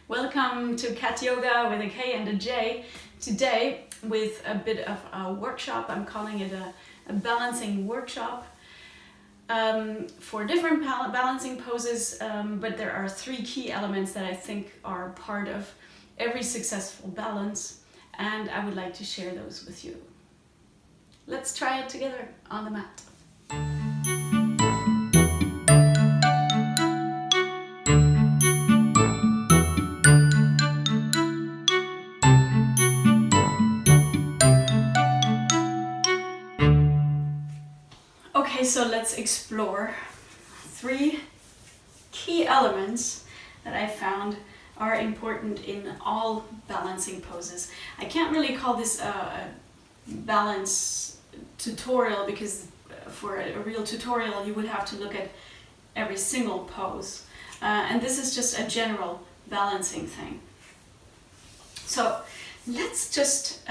Welcome to Katjoga with a K and a J. Today with a bit of a workshop. I'm calling it a balancing workshop for different balancing poses, but there are three key elements that I think are part of every successful balance, and I would like to share those with you. Let's try it together on the mat. Okay, so let's explore three key elements that I found are important in all balancing poses. I can't really call this a balance tutorial because for a real tutorial you would have to look at every single pose. And this is just a general balancing thing. So let's just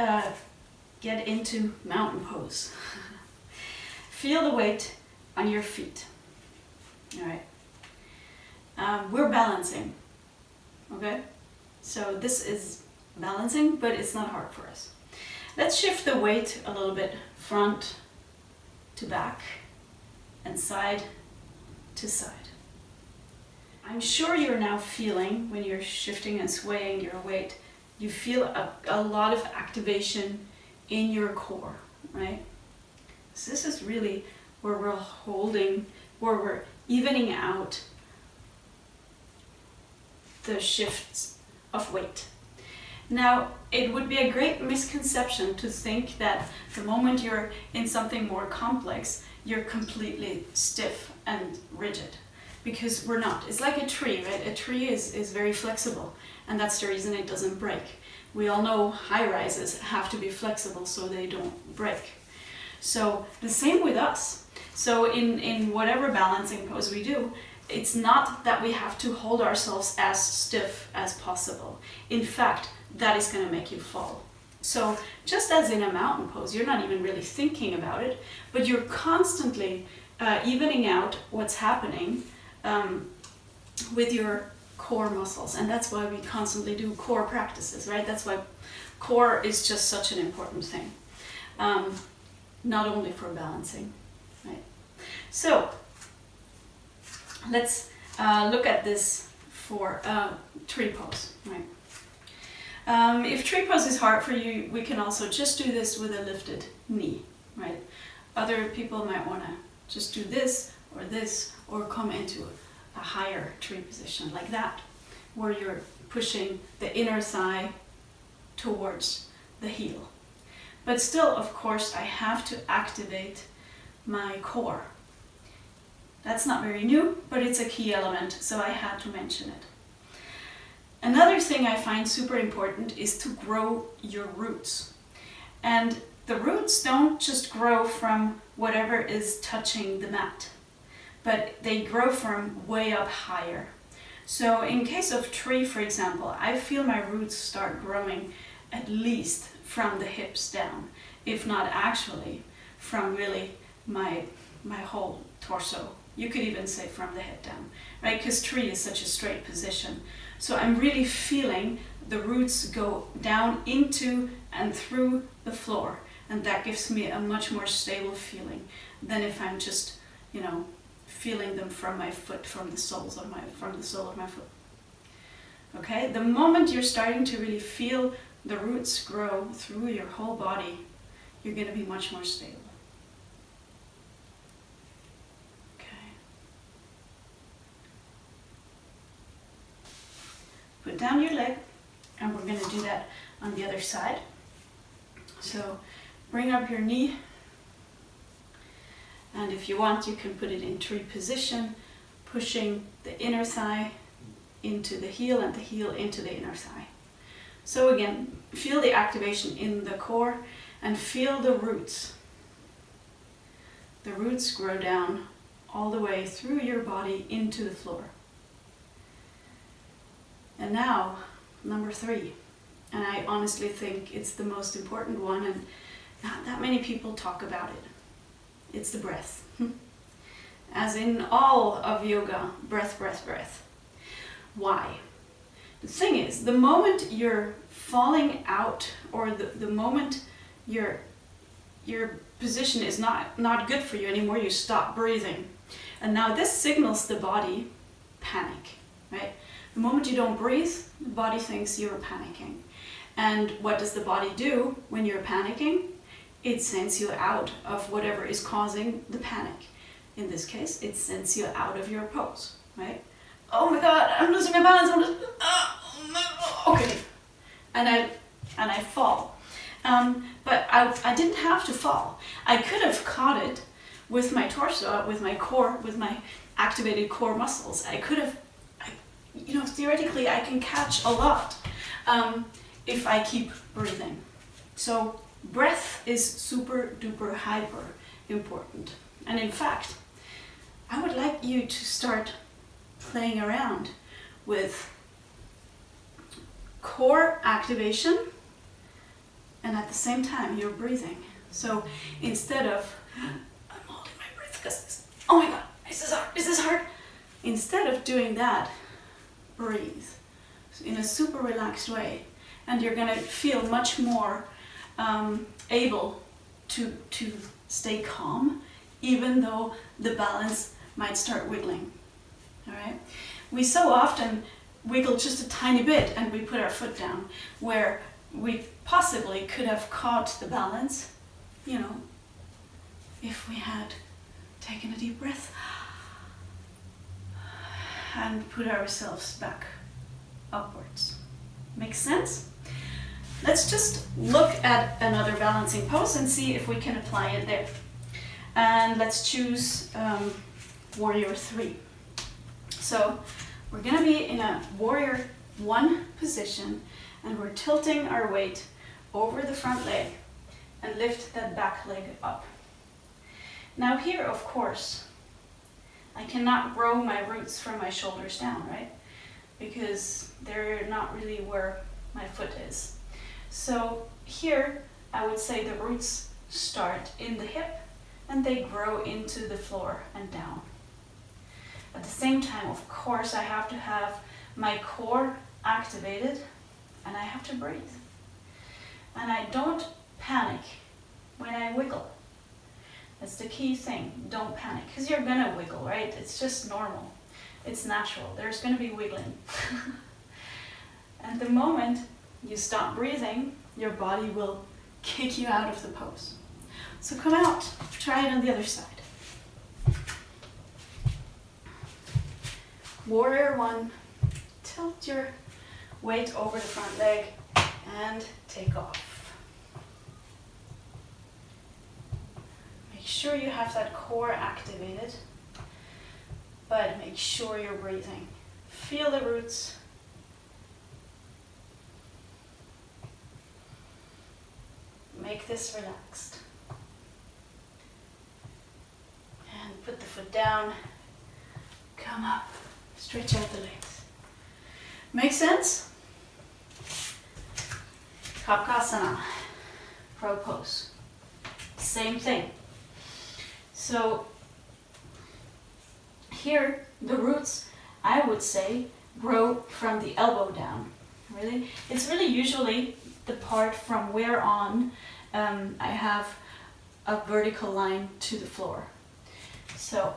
get into mountain pose. Feel the weight on your feet. All right. We're balancing. Okay? So this is balancing, but it's not hard for us. Let's shift the weight a little bit front to back and side to side. I'm sure you're now feeling, when you're shifting and swaying your weight, you feel a lot of activation in your core, right? So this is really where we're holding, where we're evening out the shifts of weight. Now, it would be a great misconception to think that the moment you're in something more complex, you're completely stiff and rigid, because we're not. It's like a tree, right? A tree is very flexible, and that's the reason it doesn't break. We all know high rises have to be flexible so they don't break. So the same with us. So in whatever balancing pose we do, it's not that we have to hold ourselves as stiff as possible. In fact, that is going to make you fall. So just as in a mountain pose, you're not even really thinking about it, but you're constantly evening out what's happening with your core muscles. And that's why we constantly do core practices, right? That's why core is just such an important thing. Not only for balancing, right? So let's look at this for tree pose, right? If tree pose is hard for you, we can also just do this with a lifted knee, right? Other people might want to just do this, or come into a higher tree position like that, where you're pushing the inner thigh towards the heel. But still, of course, I have to activate my core. That's not very new, but it's a key element, so I had to mention it. Another thing I find super important is to grow your roots. And the roots don't just grow from whatever is touching the mat, but they grow from way up higher. So in case of tree, for example, I feel my roots start growing at least from the hips down, if not actually from really my whole torso. You could even say from the head down, right? Because tree is such a straight position. So I'm really feeling the roots go down into and through the floor, and that gives me a much more stable feeling than if I'm just, feeling them from my foot, from the sole of my foot. Okay? The moment you're starting to really feel the roots grow through your whole body, you're going to be much more stable. Okay. Put down your leg, and we're going to do that on the other side. So bring up your knee, and if you want, you can put it in tree position, pushing the inner thigh into the heel and the heel into the inner thigh. So again, feel the activation in the core and feel the roots. The roots grow down all the way through your body into the floor. And now, number 3. And I honestly think it's the most important one, and not that many people talk about it. It's the breath. As in all of yoga, breath, breath, breath. Why? The thing is, the moment you're falling out, or the moment your position is not good for you anymore, you stop breathing. And now this signals the body panic, right? The moment you don't breathe, the body thinks you're panicking. And what does the body do when you're panicking? It sends you out of whatever is causing the panic. In this case, it sends you out of your pose, right? Oh my God, I'm losing my balance. I'm just, okay. And I fall. But I didn't have to fall. I could have caught it with my torso, with my core, with my activated core muscles. I could have, theoretically I can catch a lot if I keep breathing. So breath is super duper hyper important. And in fact, I would like you to start playing around with core activation, and at the same time you're breathing. So instead of, I'm holding my breath because, oh my God, is this hard? Instead of doing that, breathe in a super relaxed way, and you're gonna feel much more able to stay calm, even though the balance might start wiggling. All right? We so often wiggle just a tiny bit and we put our foot down, where we possibly could have caught the balance, if we had taken a deep breath and put ourselves back upwards. Makes sense? Let's just look at another balancing pose and see if we can apply it there. And let's choose Warrior 3. So we're going to be in a Warrior 1 position, and we're tilting our weight over the front leg and lift that back leg up. Now here, of course, I cannot grow my roots from my shoulders down, right? Because they're not really where my foot is. So here, I would say the roots start in the hip and they grow into the floor and down. At the same time, of course, I have to have my core activated and I have to breathe. And I don't panic when I wiggle. That's the key thing. Don't panic, because you're gonna wiggle, right? It's just normal. It's natural. There's gonna be wiggling. And the moment you stop breathing, your body will kick you out of the pose. So come out, try it on the other side. Warrior 1, tilt your weight over the front leg and take off. Make sure you have that core activated, but make sure you're breathing. Feel the roots. Make this relaxed. And put the foot down, come up, stretch out the legs. Make sense? Kapkasana, crow pose. Same thing. So here, the roots, I would say, grow from the elbow down. Really, it's really usually the part from where on I have a vertical line to the floor. So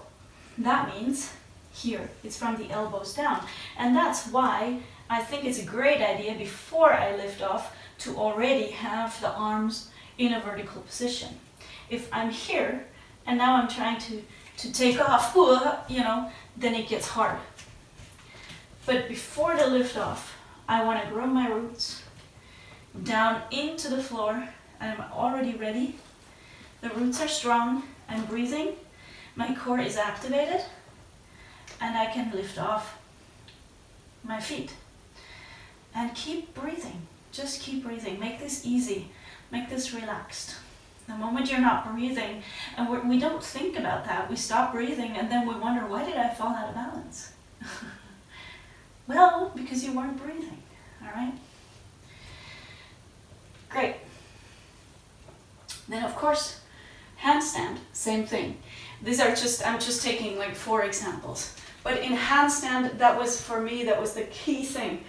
that means here, it's from the elbows down. And that's why I think it's a great idea before I lift off to already have the arms in a vertical position. If I'm here and now I'm trying to take off, then it gets hard. But before the lift off, I want to grow my roots down into the floor. I'm already ready. The roots are strong. I'm breathing. My core is activated. And I can lift off my feet. And keep breathing. Just keep breathing. Make this easy. Make this relaxed. The moment you're not breathing, and we don't think about that. We stop breathing and then we wonder, why did I fall out of balance? Well, because you weren't breathing. All right? Great. Then of course, handstand, same thing. These are I'm just taking like 4 examples. But in handstand, that was for me, that was the key thing.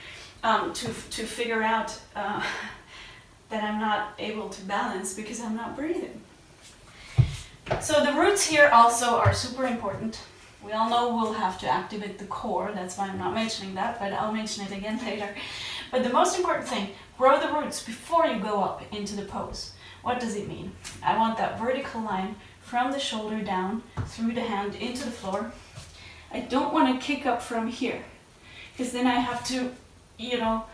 to figure out that I'm not able to balance because I'm not breathing. So the roots here also are super important. We all know we'll have to activate the core, that's why I'm not mentioning that, but I'll mention it again later. But the most important thing, grow the roots before you go up into the pose. What does it mean? I want that vertical line from the shoulder down, through the hand, into the floor. I don't want to kick up from here, because then I have to, you know,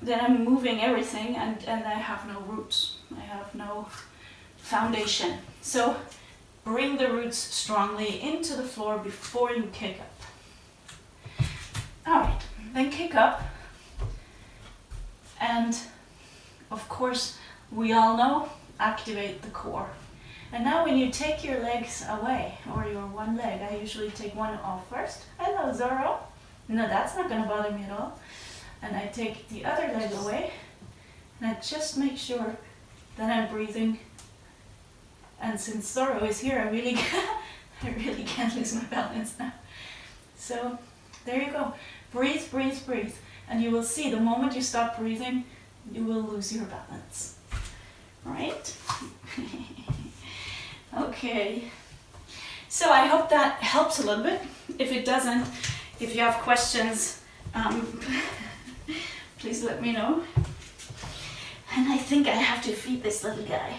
then I'm moving everything and I have no roots. I have no foundation. So bring the roots strongly into the floor before you kick up. Alright, then kick up. And of course, we all know, activate the core. And now when you take your legs away, or your one leg, I usually take one off first. Hello, Zorro. No, that's not going to bother me at all. And I take the other leg away, and I just make sure that I'm breathing. And since Zorro is here, I really can't lose my balance now. So there you go. Breathe, breathe, breathe. And you will see the moment you stop breathing, you will lose your balance. Right? Okay. So I hope that helps a little bit. If it doesn't, if you have questions, please let me know. And I think I have to feed this little guy.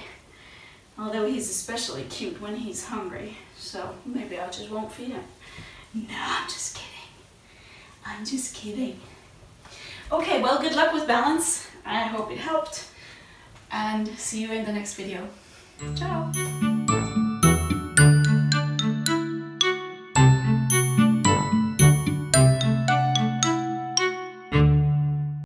Although he's especially cute when he's hungry. So maybe I just won't feed him. No, I'm just kidding. I'm just kidding. Okay, well, good luck with balance. I hope it helped. And see you in the next video. Ciao.